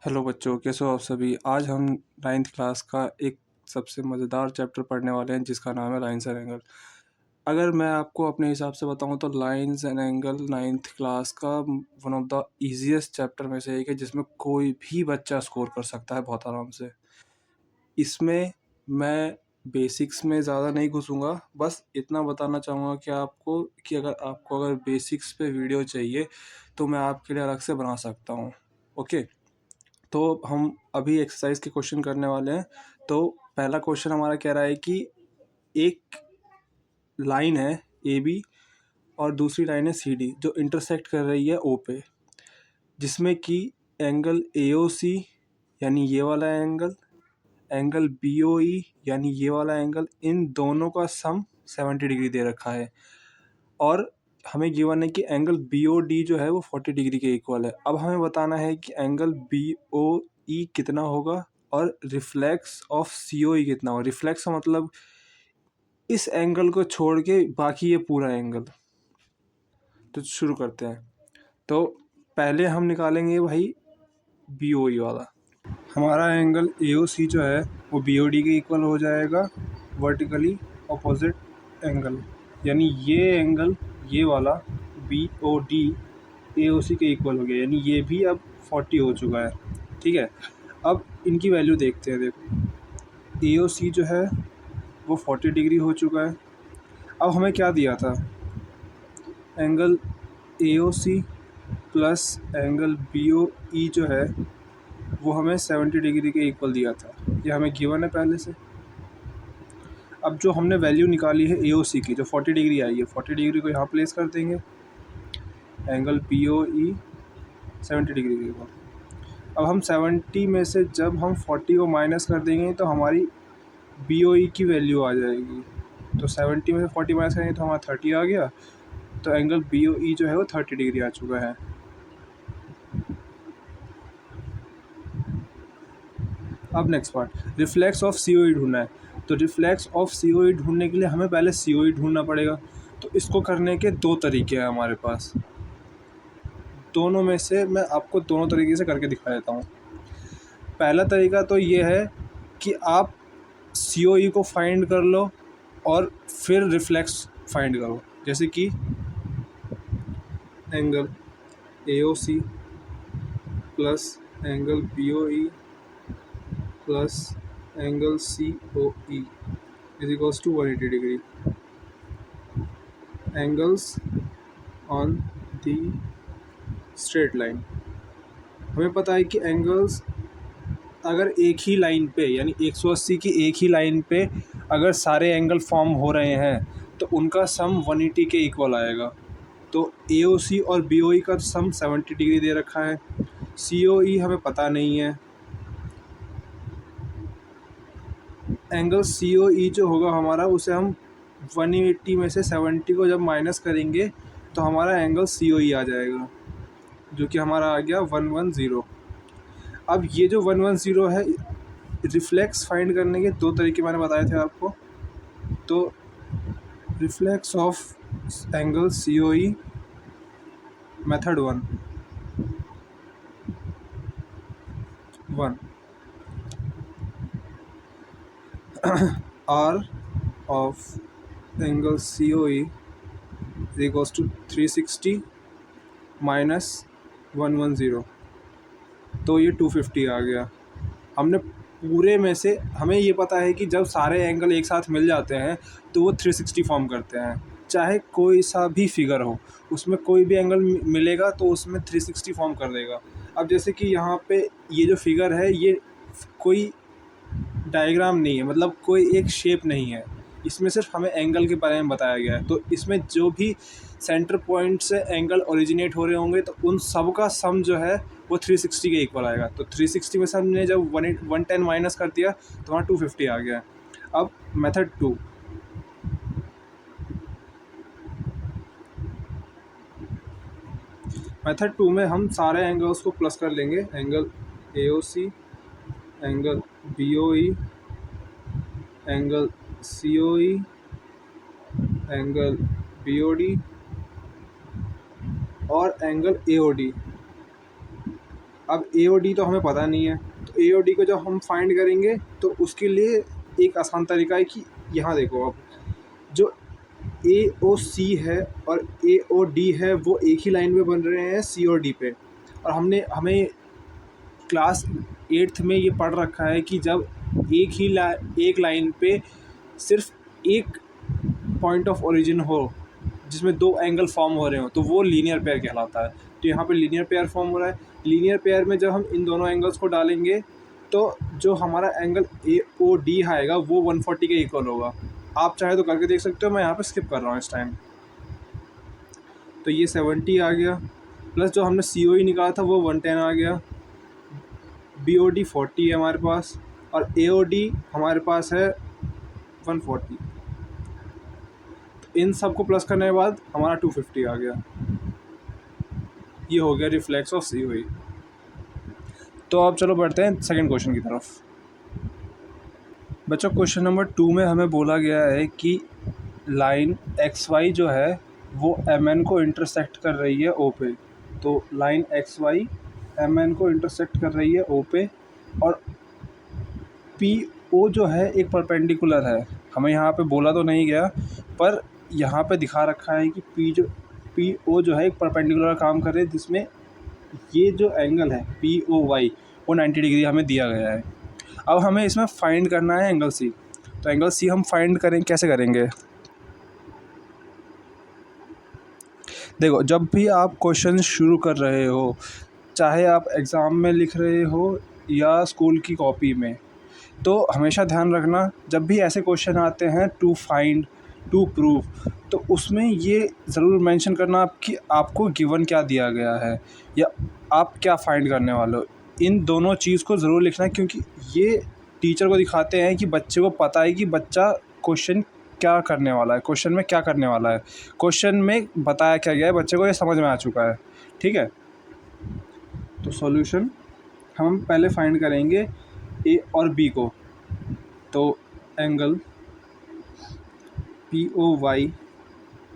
Hello बच्चों, कैसे हो आप सभी। आज हम नाइन्थ क्लास का एक सबसे मज़ेदार चैप्टर पढ़ने वाले हैं जिसका नाम है लाइन्स एंड एंगल। अगर मैं आपको अपने हिसाब से बताऊं तो lines and angle ninth class का one of the easiest chapter में से एक है जिसमें कोई भी बच्चा स्कोर कर सकता है बहुत आराम से। इसमें मैं बेसिक्स में ज़्यादा नहीं घुसूंगा, बस इतना बताना चाहूँगा कि आपको कि अगर बेसिक्स पे वीडियो चाहिए तो मैं आपके लिए अलग से बना सकता हूँ। ओके, तो हम अभी एक्सरसाइज के क्वेश्चन करने वाले हैं। तो पहला क्वेश्चन हमारा कह रहा है कि एक लाइन है ए बी और दूसरी लाइन है सी डी जो इंटरसेक्ट कर रही है ओ पे, जिसमें कि एंगल ए ओ सी यानी ये वाला एंगल बी ओ ई यानी ये वाला एंगल, इन दोनों का सम 70 डिग्री दे रखा है। और हमें गिवन है कि एंगल बी ओ डी जो है वो 40 डिग्री के इक्वल है। अब हमें बताना है कि एंगल बी ओ ई कितना होगा और रिफ्लेक्स ऑफ सी ओ ई कितना होगा। रिफ्लेक्स का मतलब इस एंगल को छोड़ के बाकी ये पूरा एंगल। तो शुरू करते हैं। तो पहले हम निकालेंगे भाई बी ओ ई वाला। हमारा एंगल ए ओ सी जो है वो बी ओ डी के इक्वल हो जाएगा, वर्टिकली अपोजिट एंगल। यानी ये एंगल ये वाला B O D A O सी के इक्वल हो गया, यानी ये भी अब 40 हो चुका है। ठीक है, अब इनकी वैल्यू देखते हैं। देखो ए ओ सी जो है वो 40 डिग्री हो चुका है। अब हमें क्या दिया था, angle A O C plus angle B O E जो है वो हमें 70 डिग्री के इक्वल दिया था, ये हमें गिवन है पहले से। अब जो हमने वैल्यू निकाली है ए ओ सी की जो 40 डिग्री आई है, 40 डिग्री को यहाँ प्लेस कर देंगे, एंगल पी ओ ई 70 डिग्री के इक्वल। अब हम 70 में से जब हम 40 को माइनस कर देंगे तो हमारी बी ओ ई की वैल्यू आ जाएगी। तो 70 में से 40 माइनस करेंगे तो हमारा 30 आ गया। तो एंगल बी ओ ई जो है वो 30 डिग्री आ चुका है। अब next part, reflex of C O ई ढूंढना है। तो रिफ्लेक्स ऑफ सी ओ ई ढूंढने के लिए हमें पहले सी ओ ई ढूंढना पड़ेगा। तो इसको करने के दो तरीके हैं हमारे पास, दोनों में से मैं आपको दोनों तरीके से करके दिखा देता हूँ। पहला तरीका तो ये है कि आप सी ओ ई को फाइंड कर लो और फिर रिफ्लेक्स फाइंड करो। जैसे कि angle A O C plus angle B O E plus angle C O E is equals to 180 degree. Angles on the straight line. हमें पता है कि एंगल्स अगर एक ही लाइन पे यानी 180 की एक ही लाइन पे अगर सारे एंगल फॉर्म हो रहे हैं तो उनका सम 180 के इक्वल आएगा। तो ए ओ सी और बी ओ ई का सम 70 डिग्री दे रखा है। सी ओ ई हमें पता नहीं है। एंगल सी ओ ई जो होगा हमारा, उसे हम 180 में से 70 को जब माइनस करेंगे तो हमारा एंगल सी ओ ई आ जाएगा, जो कि हमारा आ गया 110। अब ये जो 110 है, रिफ्लेक्स फाइंड करने के दो तरीके मैंने बताए थे आपको। तो reflex of angle C O E, method one R of angle C O E equals to 360 minus 110, तो ये 250 आ गया। हमने पूरे में से हमें ये पता है कि जब सारे एंगल एक साथ मिल जाते हैं तो वो 360 फॉर्म करते हैं। चाहे कोई सा भी फिगर हो, उसमें कोई भी एंगल मिलेगा तो उसमें 360 फॉर्म कर देगा। अब जैसे कि यहाँ पे ये जो फिगर है ये कोई डायग्राम नहीं है, मतलब कोई एक शेप नहीं है, इसमें सिर्फ हमें एंगल के बारे में बताया गया है। तो इसमें जो भी सेंटर पॉइंट से एंगल ओरिजिनेट हो रहे होंगे तो उन सब का सम जो है वो 360 के इक्वल आएगा। तो 360 में से हमने जब 110 माइनस कर दिया तो वहाँ 250 आ गया। अब मेथड टू, मेथड टू में हम सारे एंगल्स को प्लस कर लेंगे। Angle A O C, angle B O E, angle C O E, angle B O D और एंगल ए ओ डी। अब ए और डी तो हमें पता नहीं है, तो ए और डी को जब हम फाइंड करेंगे तो उसके लिए एक आसान तरीका है कि यहाँ देखो, अब जो ए ओ सी है और ए ओ डी है वो एक ही लाइन में बन रहे हैं सी और डी पे। और हमें क्लास 8th में ये पढ़ रखा है कि जब एक लाइन पे सिर्फ एक पॉइंट ऑफ ओरिजिन हो जिसमें दो एंगल फॉर्म हो रहे हो तो वो लीनियर पेयर कहलाता है। तो यहाँ पे लीनियर पेयर फॉर्म हो रहा है। लीनियर पेयर में जब हम इन दोनों एंगल्स को डालेंगे तो जो हमारा एंगल ए ओ डी आएगा वो 140 के इक्वल होगा। आप चाहे तो करके देख सकते हो, मैं यहाँ पे स्किप कर रहा हूँ इस टाइम। तो ये 70 आ गया, प्लस जो हमने सी ओ ई निकाला था वो 110 आ गया, बी ओ डी 40 है हमारे पास, और ए ओ डी हमारे पास है 140। इन सब को प्लस करने के बाद हमारा 250 आ गया। ये हो गया रिफ्लेक्स ऑफ सी हुई। तो अब चलो बढ़ते हैं सेकंड क्वेश्चन की तरफ। बच्चों क्वेश्चन नंबर 2 में हमें बोला गया है कि लाइन एक्स वाई जो है वो एम एन को इंटरसेक्ट कर रही है ओ पे। तो line X Y M N को इंटरसेक्ट कर रही है ओ पे, और पी ओ जो है एक परपेंडिकुलर है। हमें यहाँ पे बोला तो नहीं गया पर यहाँ पे दिखा रखा है कि पी ओ जो है एक परपेंडिकुलर काम कर रहे हैं, जिसमें ये जो एंगल है पी ओ वाई वो 90 डिग्री हमें दिया गया है। अब हमें इसमें फाइंड करना है एंगल सी। तो एंगल सी हम फाइंड कैसे करेंगे? देखो, जब भी आप क्वेश्चन शुरू कर रहे हो, चाहे आप एग्ज़ाम में लिख रहे हो या स्कूल की कॉपी में, तो हमेशा ध्यान रखना जब भी ऐसे क्वेश्चन आते हैं टू फाइंड, टू प्रूव, तो उसमें ये ज़रूर मेंशन करना कि आपको गिवन क्या दिया गया है या आप क्या फाइंड करने वाले हो। इन दोनों चीज़ को ज़रूर लिखना, क्योंकि ये टीचर को दिखाते हैं कि बच्चे को पता है कि बच्चा क्वेश्चन क्या करने वाला है, क्वेश्चन में क्या करने वाला है, क्वेश्चन में बताया क्या गया है, बच्चे को ये समझ में आ चुका है। ठीक है, तो सॉल्यूशन हम पहले फाइंड करेंगे ए और बी को। तो angle P O Y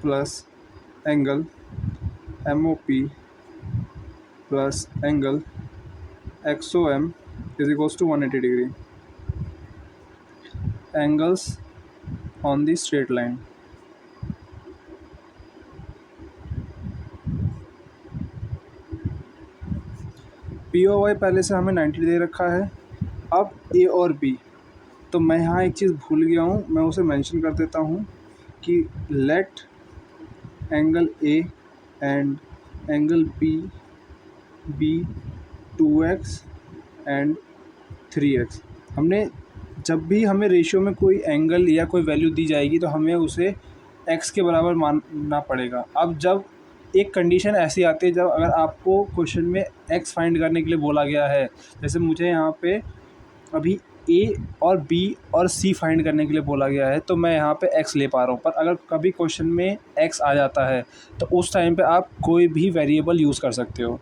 plus angle M O P plus angle X O M is equals to 180 degree. Angles on the straight line. P O Y पहले से हमें 90 दे रखा है। अब ए और बी, तो मैं यहाँ एक चीज़ भूल गया हूँ, मैं उसे मेंशन कर देता हूँ कि let angle A and angle B B 2x and 3x। हमने जब भी हमें रेशियो में कोई एंगल या कोई वैल्यू दी जाएगी तो हमें उसे x के बराबर मानना पड़ेगा। अब जब एक कंडीशन ऐसी आती है, जब अगर आपको क्वेश्चन में x फाइंड करने के लिए बोला गया है, जैसे मुझे यहाँ पे अभी ए और बी और सी फाइंड करने के लिए बोला गया है, तो मैं यहाँ पे x ले पा रहा हूँ। पर अगर कभी क्वेश्चन में x आ जाता है तो उस टाइम पे आप कोई भी वेरिएबल यूज़ कर सकते हो।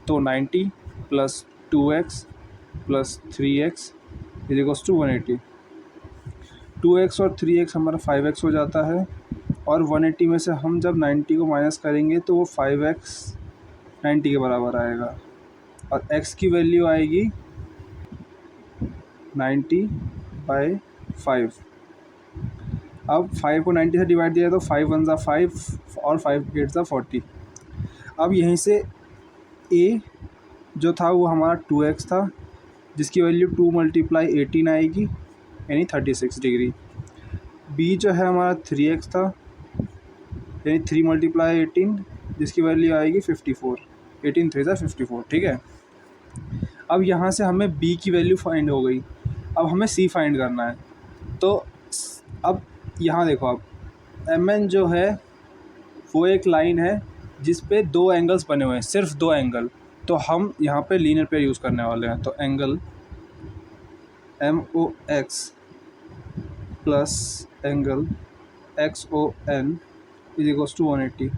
तो 90 plus 2x plus 3x is equals to 180। 2x और 3x हमारा 5x हो जाता है, और 180 में से हम जब 90 को माइनस करेंगे तो वो 5x 90 के बराबर आएगा, और x की वैल्यू आएगी 90/5। अब 5 को 90 से डिवाइड दिया तो 5 1 ज़ा 5 और 5 8 ज़ा 40। अब यहीं से a जो था वो हमारा 2x था, जिसकी वैल्यू 2 × 18 आएगी, यानी 36 डिग्री। b जो है हमारा 3x था, यानी 3 × 18, जिसकी वैल्यू आएगी 54। 18 3 ज़ा 54। ठीक है, अब यहाँ से हमें b की वैल्यू फाइंड हो गई। अब हमें c फाइंड करना है। तो अब यहाँ देखो, अब एम एन जो है वो एक लाइन है जिस पे दो एंगल्स बने हुए हैं, सिर्फ दो एंगल। तो हम यहाँ पे लीनियर पेयर यूज़ करने वाले हैं। तो angle M O X plus angle X O N is equals to 180,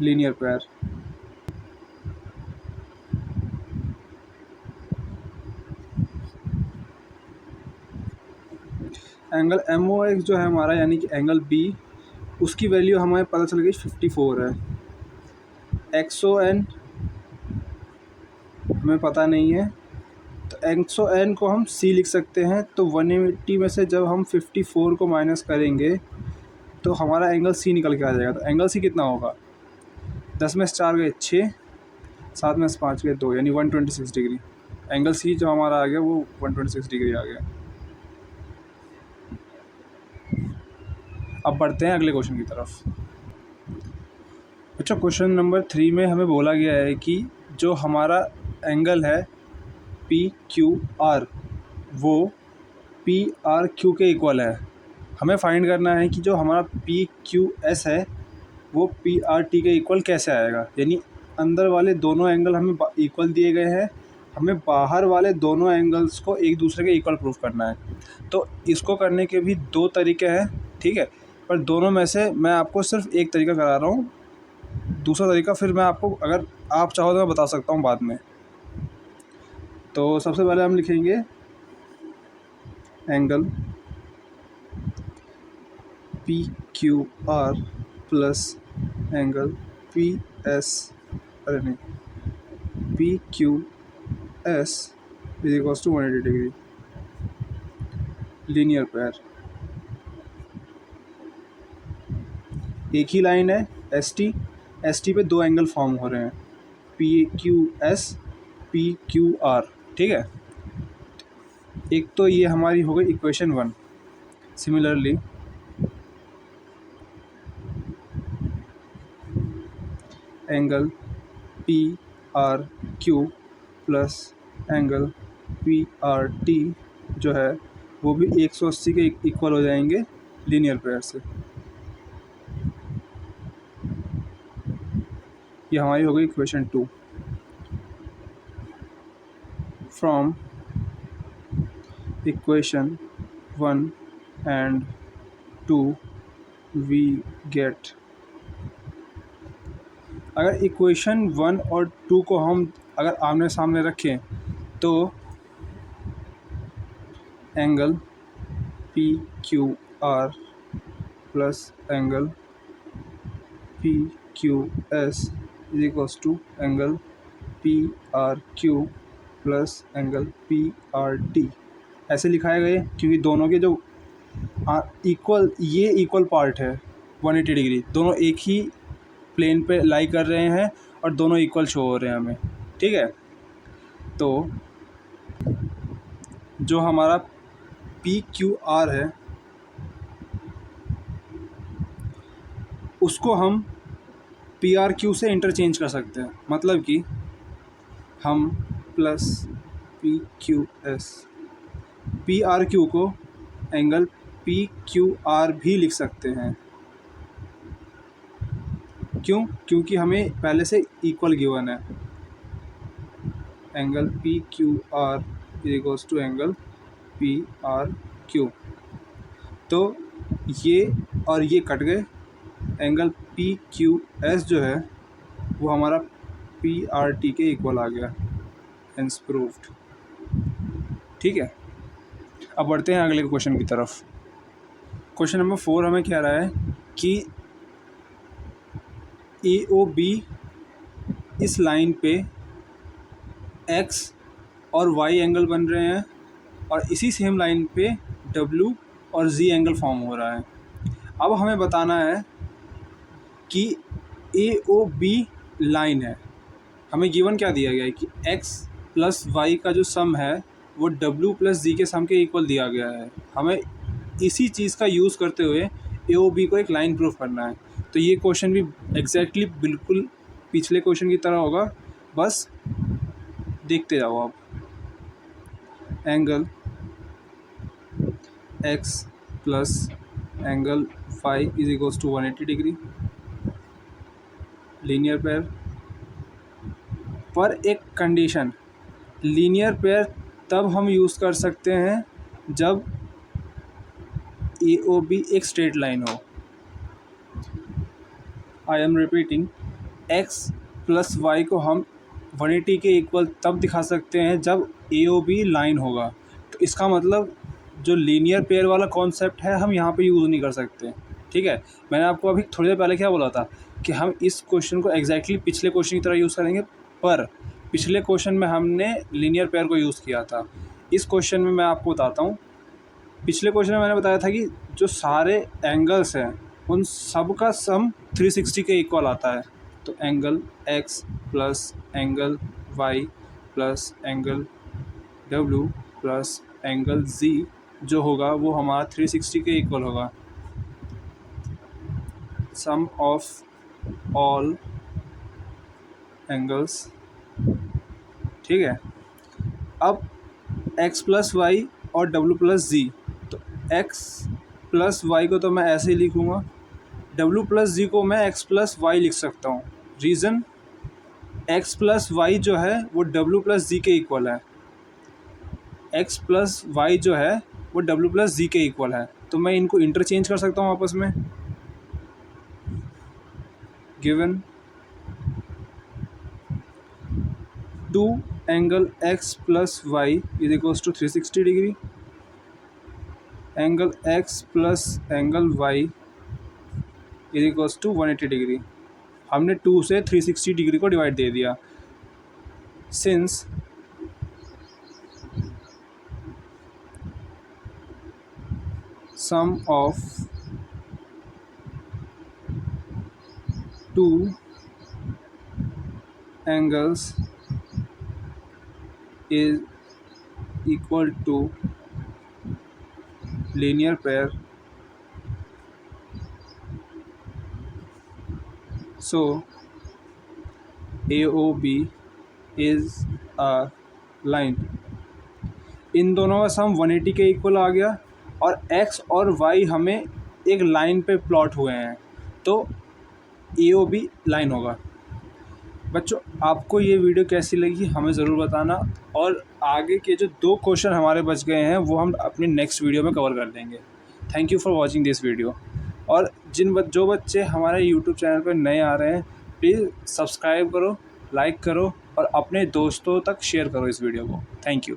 linear pair. Angle M O X जो है हमारा, यानी कि एंगल बी, उसकी वैल्यू हमें पता चल गई 54 है। एक्स ओ एन हमें पता नहीं है, तो n को हम c लिख सकते हैं। तो 180 में से जब हम 54 को माइनस करेंगे तो हमारा एंगल c निकल के आ जाएगा। तो एंगल c कितना होगा, 10 में से 4 गए 6, 7 में से 5 गए 2, यानी 126 डिग्री। एंगल c जो हमारा आ गया वो 126 डिग्री आ गया। अब बढ़ते हैं अगले क्वेश्चन की तरफ। अच्छा, क्वेश्चन नंबर 3 में हमें बोला गया है कि जो हमारा एंगल है पी क्यू आर वो पी आर क्यू के इक्वल है। हमें फाइंड करना है कि जो हमारा पी क्यू एस है वो पी आर टी के इक्वल कैसे आएगा। यानी अंदर वाले दोनों एंगल हमें इक्वल दिए गए हैं, हमें बाहर वाले दोनों एंगल्स को एक दूसरे के इक्वल प्रूफ करना है। तो इसको करने के भी 2 तरीके हैं, ठीक है, पर दोनों में से मैं आपको सिर्फ एक तरीका करा रहा हूँ। दूसरा तरीका फिर मैं आपको, अगर आप चाहो तो मैं बता सकता हूँ बाद में। तो सबसे पहले हम लिखेंगे angle P Q R plus angle P S, अरे नहीं, P Q S is equals to 180 degree. Linear pair, एक ही लाइन है एस टी पे 2 एंगल फॉर्म हो रहे हैं, P Q S P Q R, ठीक है। एक तो ये हमारी हो गई equation 1। Similarly angle P R Q plus angle P R T जो है वो भी 180 के इक्वल हो जाएंगे लीनियर पेयर से। ये हमारी हो गई equation 2। From equation 1 and 2 we get, अगर इक्वेशन 1 और 2 को हम अगर आमने सामने रखें तो angle P Q R plus angle P Q S is equals to angle P R Q plus angle P R T ऐसे लिखाए गए, क्योंकि दोनों के जो ये इक्वल पार्ट है 180 डिग्री, दोनों एक ही प्लेन पे लाई कर रहे हैं और दोनों इक्वल शो हो रहे हैं हमें, ठीक है। तो जो हमारा पी क्यू आर है उसको हम पी आर क्यू से इंटरचेंज कर सकते हैं। मतलब कि हम plus P Q S, P R Q को एंगल पी क्यू आर भी लिख सकते हैं। क्यों? क्योंकि हमें पहले से इक्वल गिवन है, angle P Q R is equals to angle P R Q. तो ये और ये कट गए, एंगल पी क्यू एस जो है वो हमारा पी आर टी के इक्वल आ गया, हेंस प्रूव्ड, ठीक है। अब बढ़ते हैं अगले क्वेश्चन की तरफ। क्वेश्चन नंबर 4 हमें कह रहा है कि ए ओ बी इस लाइन पे एक्स और वाई एंगल बन रहे हैं और इसी सेम लाइन पे डब्ल्यू और जी एंगल फॉर्म हो रहा है। अब हमें बताना है कि ए ओ बी लाइन है, हमें गिवन क्या दिया गया है कि एक्स प्लस वाई का जो सम है वो डब्ल्यू प्लस जी के सम के इक्वल दिया गया है। हमें इसी चीज़ का यूज़ करते हुए ए ओ बी को एक लाइन प्रूफ करना है। तो ये क्वेश्चन भी एग्जैक्टली बिल्कुल पिछले क्वेश्चन की तरह होगा, बस देखते जाओ आप। Angle X plus angle phi is equals to 180 degree, linear pair. पर एक कंडीशन, लीनियर पेयर तब हम यूज़ कर सकते हैं जब ए ओ बी एक स्ट्रेट लाइन हो। I am repeating, X plus Y को हम 180 के इक्वल तब दिखा सकते हैं जब ए ओ बी लाइन होगा। तो इसका मतलब जो लीनियर पेयर वाला कॉन्सेप्ट है हम यहाँ पे यूज़ नहीं कर सकते, ठीक है। मैंने आपको अभी थोड़ी देर पहले क्या बोला था कि हम इस क्वेश्चन को एग्जैक्टली पिछले क्वेश्चन की तरह यूज़ करेंगे, पर पिछले क्वेश्चन में हमने लीनियर पेयर को यूज़ किया था। इस क्वेश्चन में मैं आपको बताता हूँ। पिछले क्वेश्चन में मैंने बताया था कि जो सारे एंगल्स हैं उन सब का सम 360 के इक्वल आता है। तो angle x plus angle y plus angle w plus angle z जो होगा वो हमारा 360 के इक्वल होगा। सम ऑफ ऑल एंगल्स, ठीक है। अब x प्लस वाई और w प्लस जी, तो x प्लस वाई को तो मैं ऐसे ही लिखूँगा, w प्लस जी को मैं x प्लस वाई लिख सकता हूँ। रीज़न, x प्लस वाई जो है वो w प्लस जी के इक्वल है। x प्लस वाई जो है वो w प्लस जी के इक्वल है, तो मैं इनको इंटरचेंज कर सकता हूँ आपस में। Given 2 angle x plus Y is equals to 360 degree, angle x plus angle y is equals to 180 degree. हमने 2 से 360 डिग्री को डिवाइड दे दिया। Since sum of 2 angles is equal to linear pair, so AOB is a line। इन दोनों का सम 180 के equal आ गया और x और y हमें एक लाइन पे प्लॉट हुए हैं, तो AOB लाइन होगा। बच्चों, आपको ये वीडियो कैसी लगी हमें ज़रूर बताना, और आगे के जो 2 क्वेश्चन हमारे बच गए हैं वो हम अपनी नेक्स्ट वीडियो में कवर कर देंगे। Thank you for watching this video. और जो बच्चे हमारे यूट्यूब चैनल पर नए आ रहे हैं, प्लीज़ सब्सक्राइब करो, लाइक करो और अपने दोस्तों तक शेयर करो इस वीडियो को। Thank you.